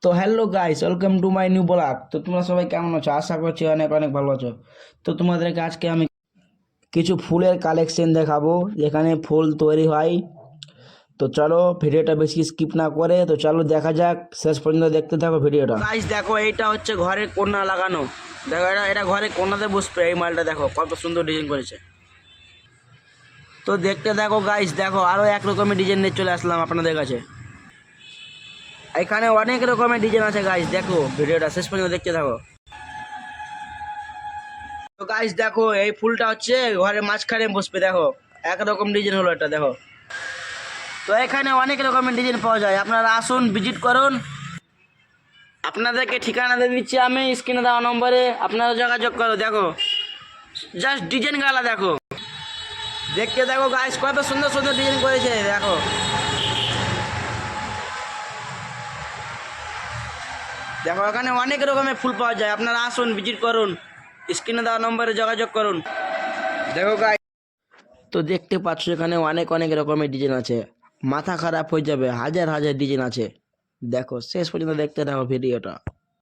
তো hello guys, welcome to my new blog. তো তোমরা সবাই কেমন আছো? আশা করছি অনেক অনেক ভালো আছো। তো তোমাদেরকে আজকে আমি কিছু ফুলের কালেকশন দেখাবো, যেখানে ফুল তৈরি হয়। তো চলো ভিডিওটা বেশি স্কিপ না করে তো চলো দেখা যাক, শেষ পর্যন্ত দেখতে থাকো ভিডিওটা। গাইস দেখো, এইটা হচ্ছে ঘরের কোণা লাগানো। দেখো এটা এটা ঘরের কোণাতে বসবে। এই মালটা দেখো কত সুন্দর ডিজাইন করেছে। তো দেখতে দেখো গাইস, দেখো আরো এক রকমের ডিজাইন নিয়ে চলে আসলাম আপনাদের কাছে। এখানে অনেক রকমের ডিজাইন আছে গাইস, দেখো ভিডিওটা শেষ পর্যন্ত দেখতে থাকো। তো গাইস দেখো, এই ফুলটা হচ্ছে ঘরের মাঝখানে বসবে। দেখো একরকম ডিজাইন হলো এটা, দেখো। তো এখানে অনেক রকমের ডিজাইন পাওয়া যায়, আপনারা আসুন ভিজিট করুন। আপনাদেরকে ঠিকানা দিয়ে দিচ্ছি আমি স্ক্রিনে দেওয়া নম্বরে, আপনারা যোগাযোগ করো। দেখো জাস্ট ডিজাইন গালা দেখো, দেখতে দেখো গাইস কত সুন্দর সুন্দর ডিজাইন করেছে। দেখো দেখো এখানে অনেক রকমের ফুল পাওয়া যায়, আপনারা আসুন ভিজিট করুন, স্ক্রিনে দেওয়া নম্বরে যোগাযোগ করুন। দেখো গাইস, তো দেখতে পাচ্ছ এখানে অনেক অনেক রকমের ডিজাইন আছে, মাথা খারাপ হয়ে যাবে, হাজার হাজার ডিজাইন আছে। দেখো শেষ পর্যন্ত দেখতে থাকো ভিডিওটা।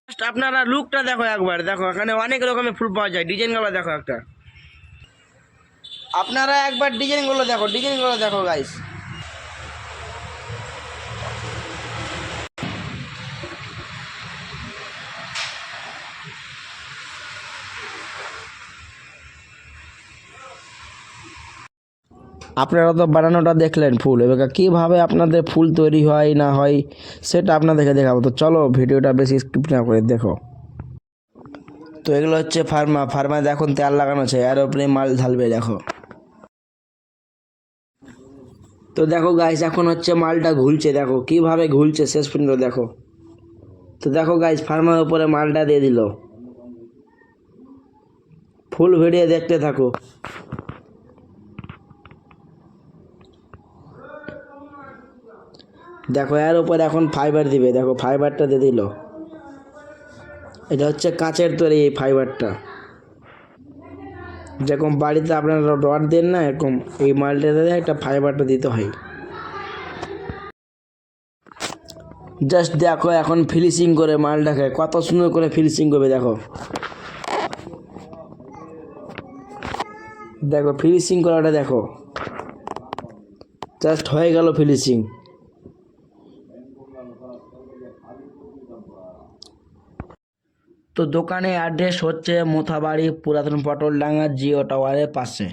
Just আপনারা লুকটা দেখো একবার, দেখো এখানে অনেক রকমের ফুল পাওয়া যায়, ডিজাইনগুলো দেখো একটা। আপনারা একবার ডিজাইনগুলো দেখো, ডিজাইনগুলো দেখো গাইস। আপনারা তো বানানোটা দেখলেন ফুল, এবার কীভাবে আপনাদের ফুল তৈরি হয় না হয় সেটা আপনাদেরকে দেখাবো। তো চলো ভিডিওটা বেশি স্কিপ না করে দেখো। তো এগুলো হচ্ছে ফার্মায় দেখুন তেল লাগানো আছে, এর উপরে মাল ঢালবে। দেখো তো দেখো গাইস, এখন হচ্ছে মালটা ঘুলছে, দেখো কিভাবে ঘুলছে শেষ পর্যন্ত দেখো। তো দেখো গাইস, ফার্মার উপরে মালটা দিয়ে দিল, ফুল ভিডিও দেখতে থাকো। দেখো এর উপরে এখন ফাইবার দিবে, দেখো ফাইবারটা দিয়ে দিল। এটা হচ্ছে কাঁচের তৈরি এই ফাইবারটা, যেরকম বাড়িতে আপনারা রড দেন না, এরকম এই মালটাতে একটা ফাইবারটা দিতে হয়। জাস্ট দেখো এখন ফিনিশিং করে মালটাকে কত সুন্দর করে ফিনিশিং করবে। দেখো দেখো ফিনিশিং করাটা দেখো, জাস্ট হয়ে গেল ফিনিশিং। তো দোকানে অ্যাড্রেস হচ্ছে মোথাবাড়ি পুরাতন পটলডাঙ্গা জিও টাওয়ারের পাশে।